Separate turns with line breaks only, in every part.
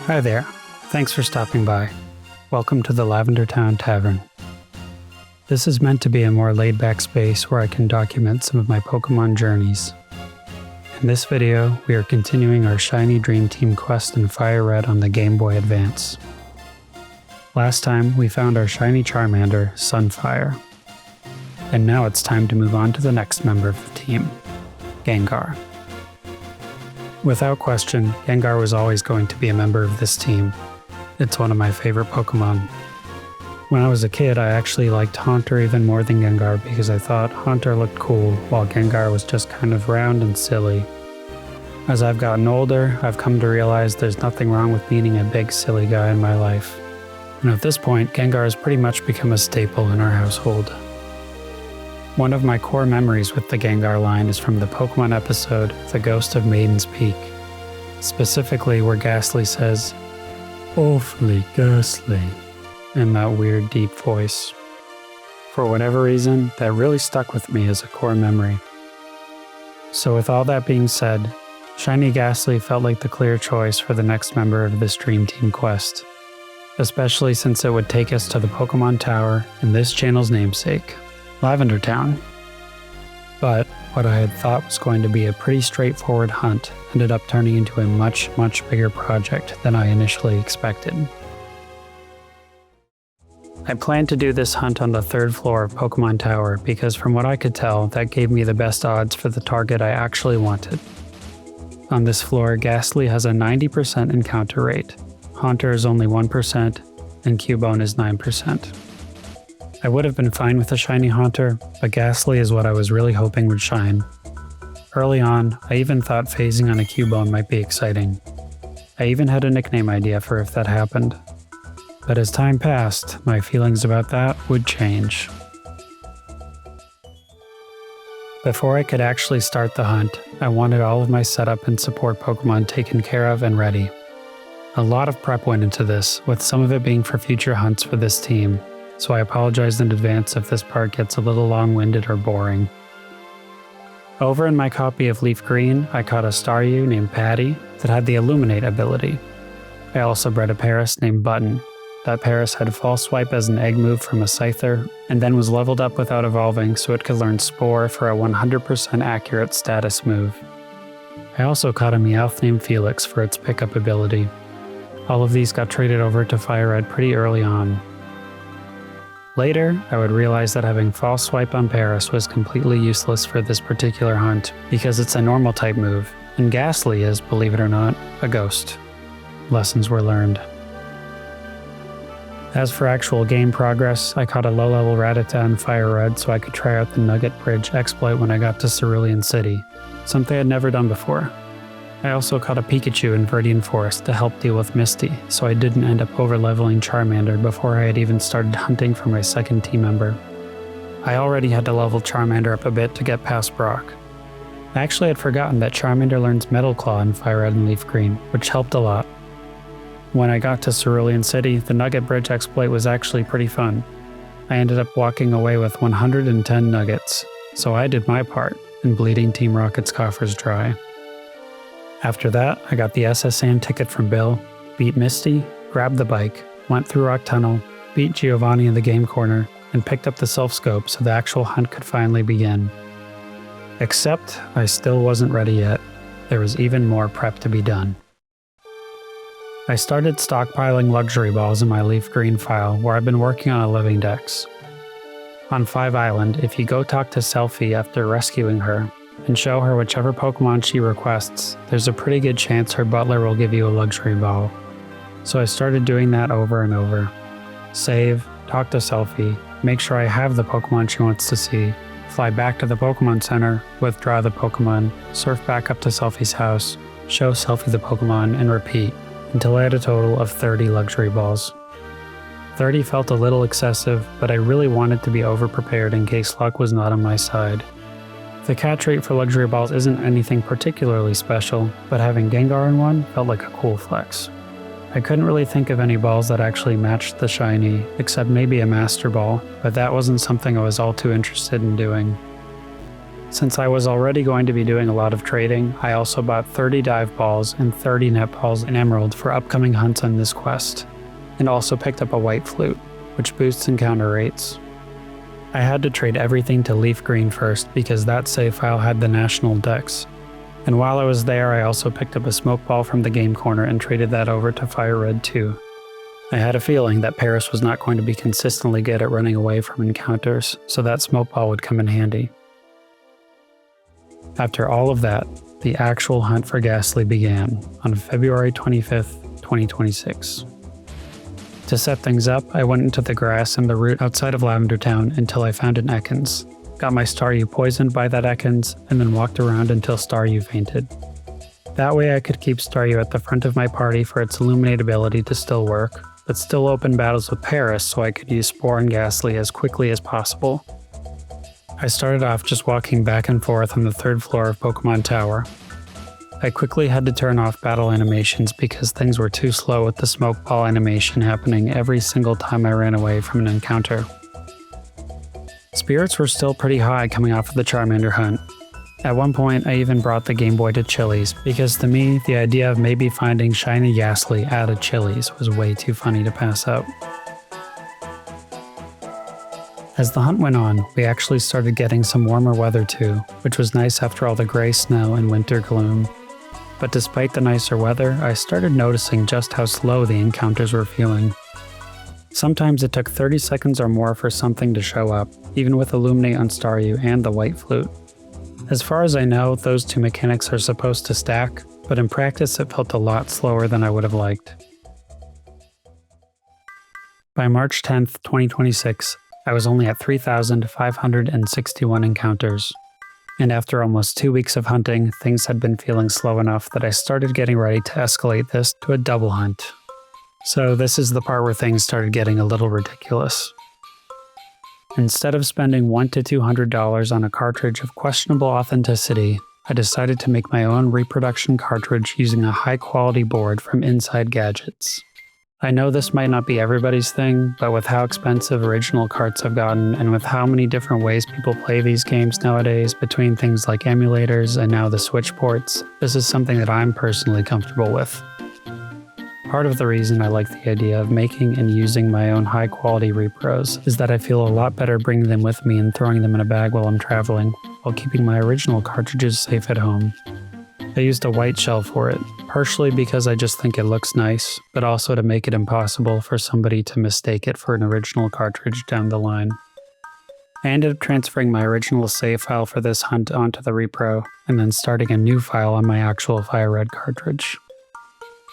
Hi there, thanks for stopping by. Welcome to the Lavender Town Tavern. This is meant to be a more laid-back space where I can document some of my Pokemon journeys. In this video, we are continuing our Shiny Dream Team quest in FireRed on the Game Boy Advance. Last time, we found our shiny Charmander, Sunfire. And now it's time to move on to the next member of the team, Gengar. Without question, Gengar was always going to be a member of this team. It's one of my favorite Pokemon. When I was a kid, I actually liked Haunter even more than Gengar because I thought Haunter looked cool, while Gengar was just kind of round and silly. As I've gotten older, I've come to realize there's nothing wrong with needing a big, silly guy in my life. And at this point, Gengar has pretty much become a staple in our household. One of my core memories with the Gengar line is from the Pokemon episode, The Ghost of Maiden's Peak. Specifically where Gastly says, "Awfully ghastly," in that weird deep voice. For whatever reason, that really stuck with me as a core memory. So with all that being said, Shiny Gastly felt like the clear choice for the next member of this Dream Team quest, especially since it would take us to the Pokemon Tower in this channel's namesake, Lavender Town. But what I had thought was going to be a pretty straightforward hunt ended up turning into a much bigger project than I initially expected. I planned to do this hunt on the 3rd floor of Pokemon Tower because from what I could tell, that gave me the best odds for the target I actually wanted. On this floor, Gastly has a 90% encounter rate, Haunter is only 1%, and Cubone is 9%. I would have been fine with a shiny Haunter, but Gastly is what I was really hoping would shine. Early on, I even thought phasing on a Cubone might be exciting. I even had a nickname idea for if that happened. But as time passed, my feelings about that would change. Before I could actually start the hunt, I wanted all of my setup and support Pokemon taken care of and ready. A lot of prep went into this, with some of it being for future hunts for this team, so I apologize in advance if this part gets a little long-winded or boring. Over in my copy of Leaf Green, I caught a Staryu named Patty that had the Illuminate ability. I also bred a Paris named Button. That Paris had False Swipe as an egg move from a Scyther, and then was leveled up without evolving so it could learn Spore for a 100% accurate status move. I also caught a Meowth named Felix for its pickup ability. All of these got traded over to FireRed pretty early on. Later, I would realize that having False Swipe on Paris was completely useless for this particular hunt because it's a normal type move, and Gastly is, believe it or not, a ghost. Lessons were learned. As for actual game progress, I caught a low-level Rattata in FireRed so I could try out the Nugget Bridge exploit when I got to Cerulean City, something I'd never done before. I also caught a Pikachu in Viridian Forest to help deal with Misty, so I didn't end up over-leveling Charmander before I had even started hunting for my second team member. I already had to level Charmander up a bit to get past Brock. I actually had forgotten that Charmander learns Metal Claw in FireRed and Leaf Green, which helped a lot. When I got to Cerulean City, the Nugget Bridge exploit was actually pretty fun. I ended up walking away with 110 nuggets, so I did my part in bleeding Team Rocket's coffers dry. After that, I got the SS Sam ticket from Bill, beat Misty, grabbed the bike, went through Rock Tunnel, beat Giovanni in the game corner, and picked up the self-scope so the actual hunt could finally begin. Except, I still wasn't ready yet. There was even more prep to be done. I started stockpiling luxury balls in my Leaf Green file where I've been working on a living dex. On 5 Island, if you go talk to Selphie after rescuing her, and show her whichever Pokemon she requests, there's a pretty good chance her butler will give you a luxury ball. So I started doing that over and over. Save, talk to Selphie, make sure I have the Pokemon she wants to see, fly back to the Pokemon Center, withdraw the Pokemon, surf back up to Selphie's house, show Selphie the Pokemon, and repeat, until I had a total of 30 luxury balls. 30 felt a little excessive, but I really wanted to be over-prepared in case luck was not on my side. The catch rate for luxury balls isn't anything particularly special, but having Gengar in one felt like a cool flex. I couldn't really think of any balls that actually matched the shiny, except maybe a Master Ball, but that wasn't something I was all too interested in doing. Since I was already going to be doing a lot of trading, I also bought 30 dive balls and 30 net balls and emerald for upcoming hunts on this quest, and also picked up a white flute, which boosts encounter rates. I had to trade everything to leaf green first because that save file had the national dex, and while I was there I also picked up a smoke ball from the game corner and traded that over to FireRed too. I had a feeling that Paris was not going to be consistently good at running away from encounters, so that smoke ball would come in handy. After all of that, the actual hunt for Gastly began on February 25th, 2026. To set things up, I went into the grass and the root outside of Lavender Town until I found an Ekans, got my Staryu poisoned by that Ekans, and then walked around until Staryu fainted. That way I could keep Staryu at the front of my party for its Illuminate ability to still work, but still open battles with Paris so I could use Spore and Gastly as quickly as possible. I started off just walking back and forth on the 3rd floor of Pokemon Tower. I quickly had to turn off battle animations because things were too slow with the smoke ball animation happening every single time I ran away from an encounter. Spirits were still pretty high coming off of the Charmander hunt. At one point, I even brought the Game Boy to Chili's because to me, the idea of maybe finding shiny Gastly at a Chili's was way too funny to pass up. As the hunt went on, we actually started getting some warmer weather too, which was nice after all the gray snow and winter gloom. But despite the nicer weather, I started noticing just how slow the encounters were feeling. Sometimes it took 30 seconds or more for something to show up, even with Illuminate on Staryu and the White Flute. As far as I know, those two mechanics are supposed to stack, but in practice it felt a lot slower than I would have liked. By March 10th, 2026, I was only at 3,561 encounters, and after almost 2 weeks of hunting, things had been feeling slow enough that I started getting ready to escalate this to a double hunt. So this is the part where things started getting a little ridiculous. Instead of spending $100 to $200 on a cartridge of questionable authenticity, I decided to make my own reproduction cartridge using a high-quality board from Inside Gadgets. I know this might not be everybody's thing, but with how expensive original carts have gotten and with how many different ways people play these games nowadays between things like emulators and now the Switch ports, this is something that I'm personally comfortable with. Part of the reason I like the idea of making and using my own high-quality repros is that I feel a lot better bringing them with me and throwing them in a bag while I'm traveling, while keeping my original cartridges safe at home. I used a white shell for it, partially because I just think it looks nice, but also to make it impossible for somebody to mistake it for an original cartridge down the line. I ended up transferring my original save file for this hunt onto the repro, and then starting a new file on my actual FireRed cartridge.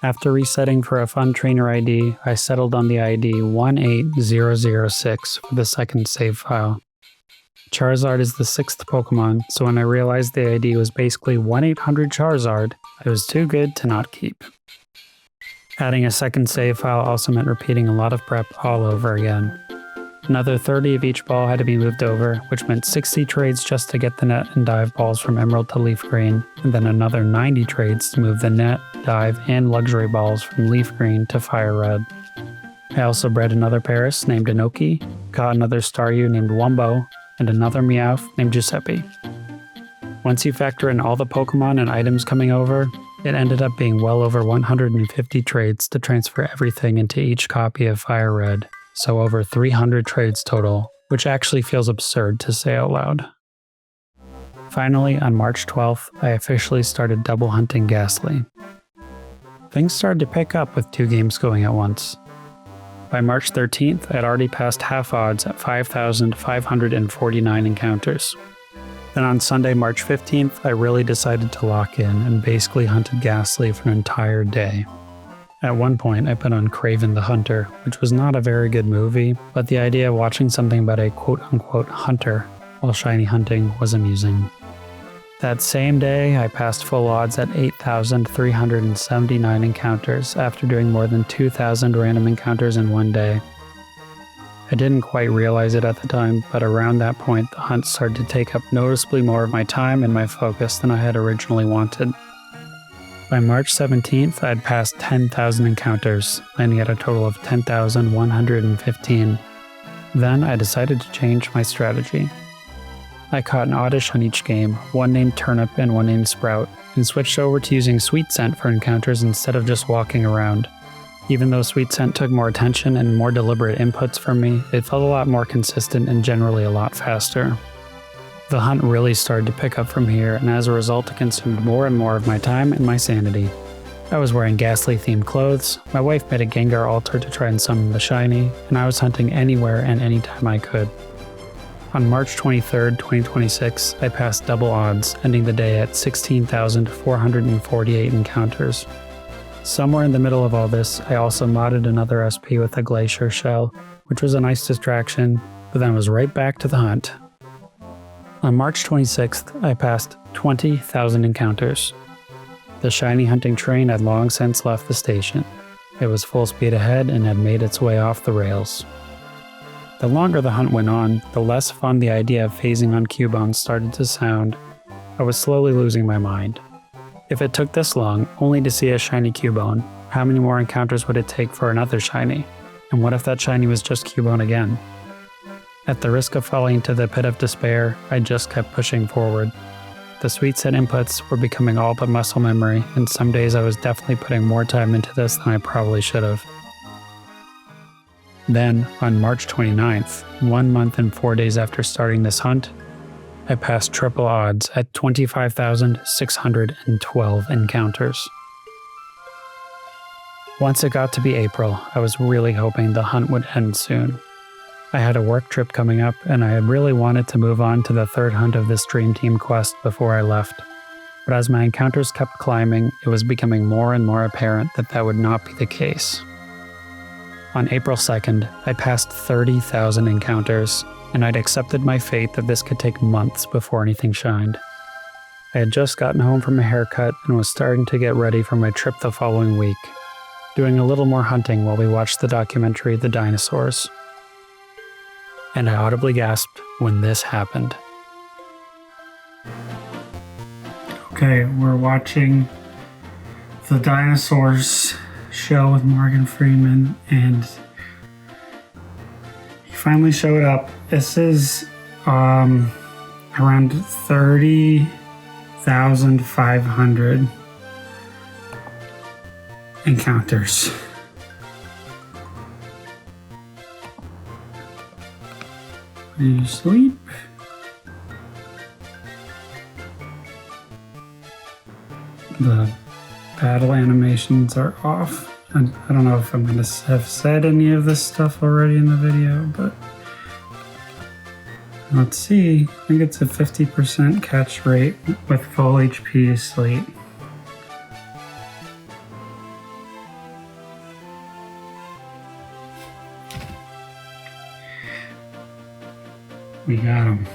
After resetting for a fun trainer ID, I settled on the ID 18006 for the second save file. Charizard is the 6th Pokemon, so when I realized the ID was basically 1-800 Charizard, it was too good to not keep. Adding a second save file also meant repeating a lot of prep all over again. Another 30 of each ball had to be moved over, which meant 60 trades just to get the net and dive balls from Emerald to Leaf Green, and then another 90 trades to move the net, dive, and luxury balls from Leaf Green to FireRed. I also bred another Paris named Inoki, got another Staryu named Wumbo, and another Meowth named Giuseppe. Once you factor in all the Pokemon and items coming over, it ended up being well over 150 trades to transfer everything into each copy of FireRed, so over 300 trades total, which actually feels absurd to say out loud. Finally, on March 12th, I officially started double hunting Gastly. Things started to pick up with 2 games going at once. By March 13th, I had already passed half odds at 5,549 encounters. Then on Sunday, March 15th, I really decided to lock in and basically hunted Gastly for an entire day. At one point, I put on Kraven the Hunter, which was not a very good movie, but the idea of watching something about a quote-unquote hunter while shiny hunting was amusing. That same day, I passed full odds at 8,379 encounters after doing more than 2,000 random encounters in one day. I didn't quite realize it at the time, but around that point, the hunt started to take up noticeably more of my time and my focus than I had originally wanted. By March 17th, I had passed 10,000 encounters, landing at a total of 10,115. Then I decided to change my strategy. I caught an oddish on each game, one named Turnip and one named Sprout, and switched over to using Sweet Scent for encounters instead of just walking around. Even though Sweet Scent took more attention and more deliberate inputs from me, it felt a lot more consistent and generally a lot faster. The hunt really started to pick up from here, and as a result it consumed more and more of my time and my sanity. I was wearing Gastly themed clothes, my wife made a Gengar altar to try and summon the shiny, and I was hunting anywhere and anytime I could. On March 23, 2026, I passed double odds, ending the day at 16,448 encounters. Somewhere in the middle of all this, I also modded another SP with a glacier shell, which was a nice distraction, but then was right back to the hunt. On March 26th, I passed 20,000 encounters. The shiny hunting train had long since left the station. It was full speed ahead and had made its way off the rails. The longer the hunt went on, the less fun the idea of phasing on Cubones started to sound. I was slowly losing my mind. If it took this long, only to see a shiny Cubone, how many more encounters would it take for another shiny? And what if that shiny was just Cubone again? At the risk of falling into the pit of despair, I just kept pushing forward. The Sweet Scent inputs were becoming all but muscle memory, and some days I was definitely putting more time into this than I probably should have. Then, on March 29th, 1 month and 4 days after starting this hunt, I passed triple odds at 25,612 encounters. Once it got to be April, I was really hoping the hunt would end soon. I had a work trip coming up, and I really wanted to move on to the third hunt of this Dream Team quest before I left. But as my encounters kept climbing, it was becoming more and more apparent that that would not be the case. On April 2nd, I passed 30,000 encounters, and I'd accepted my fate that this could take months before anything shined. I had just gotten home from a haircut and was starting to get ready for my trip the following week, doing a little more hunting while we watched the documentary The Dinosaurs. And I audibly gasped when this happened. Okay, we're watching The Dinosaurs show with Morgan Freeman, and he finally showed up. This is around 30,500 encounters. Are you asleep? The battle animations are off. I don't know if I'm going to have said any of this stuff already in the video, but let's see. I think it's a 50% catch rate with full HP slate. We got him.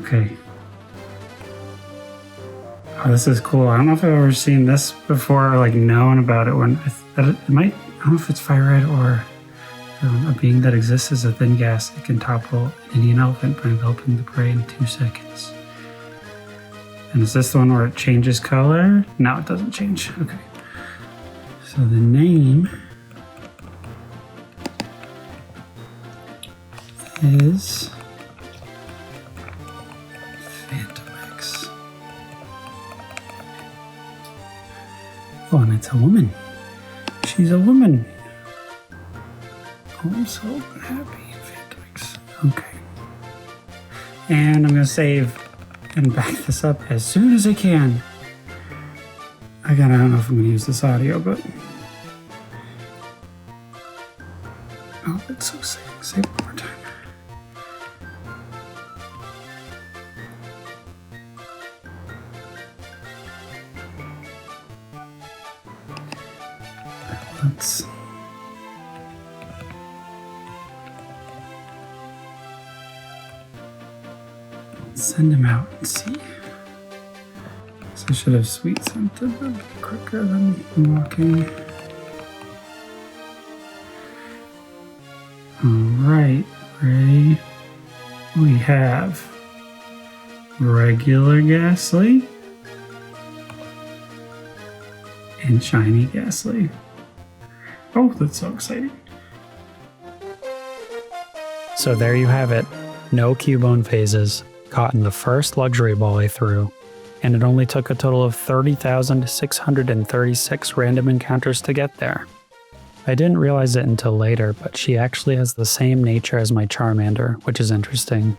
Okay. Oh, this is cool. I don't know if I've ever seen this before or like known about it. When it might, I don't know if it's FireRed or a being that exists as a thin gas that can topple an Indian elephant by enveloping the prey in 2 seconds. And is this the one where it changes color? No, it doesn't change. Okay. So the name is Phantomix. Oh, and it's a woman. She's a woman. Oh, I'm so happy, Phantomix. Okay. And I'm going to save and back this up as soon as I can. I don't know if I'm going to use this audio, but... Oh, it's so sick. Save it one more time. Let's send him out and see. So I should have sweet scented a bit quicker than walking. Alright, ready? We have regular Gastly and shiny Gastly. Oh, that's so exciting. So there you have it. no Cubone phases, caught in the first luxury ball I threw, and it only took a total of 30,636 random encounters to get there. I didn't realize it until later, but she actually has the same nature as my Charmander, which is interesting.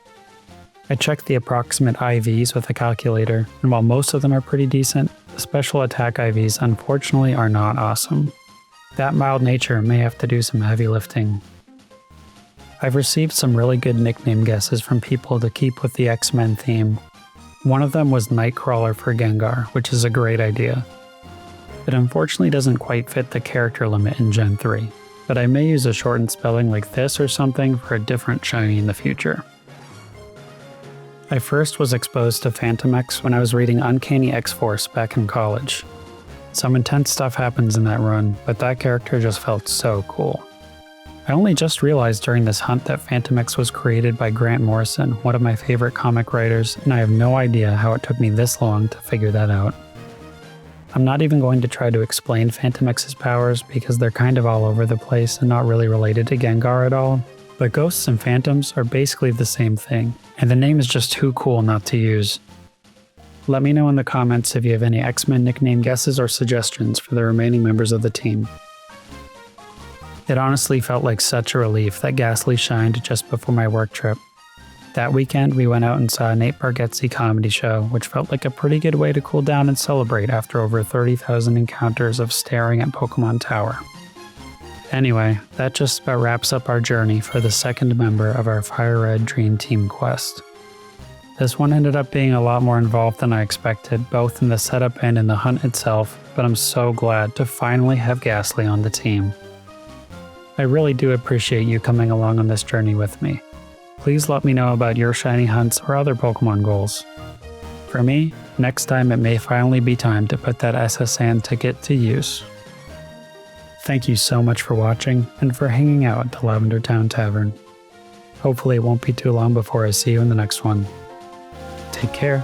I checked the approximate IVs with a calculator, and while most of them are pretty decent, the special attack IVs unfortunately are not awesome. That mild nature may have to do some heavy lifting. I've received some really good nickname guesses from people to keep with the X-Men theme. One of them was Nightcrawler for Gengar, which is a great idea. It unfortunately doesn't quite fit the character limit in Gen 3, but I may use a shortened spelling like this or something for a different shiny in the future. I first was exposed to Phantom X when I was reading Uncanny X-Force back in college. Some intense stuff happens in that run, but that character just felt so cool. I only just realized during this hunt that Phantom X was created by Grant Morrison, one of my favorite comic writers, and I have no idea how it took me this long to figure that out. I'm not even going to try to explain Phantom X's powers because they're kind of all over the place and not really related to Gengar at all, but ghosts and phantoms are basically the same thing, and the name is just too cool not to use. Let me know in the comments if you have any X-Men nickname guesses or suggestions for the remaining members of the team. It honestly felt like such a relief that Gastly shined just before my work trip. That weekend, we went out and saw a Nate Bargatze comedy show, which felt like a pretty good way to cool down and celebrate after over 30,000 encounters of staring at Pokemon Tower. Anyway, that just about wraps up our journey for the second member of our FireRed Dream Team quest. This one ended up being a lot more involved than I expected, both in the setup and in the hunt itself, but I'm so glad to finally have Gastly on the team. I really do appreciate you coming along on this journey with me. Please let me know about your shiny hunts or other Pokemon goals. For me, next time it may finally be time to put that SSN ticket to use. Thank you so much for watching and for hanging out at the Lavender Town Tavern. Hopefully it won't be too long before I see you in the next one. Take care.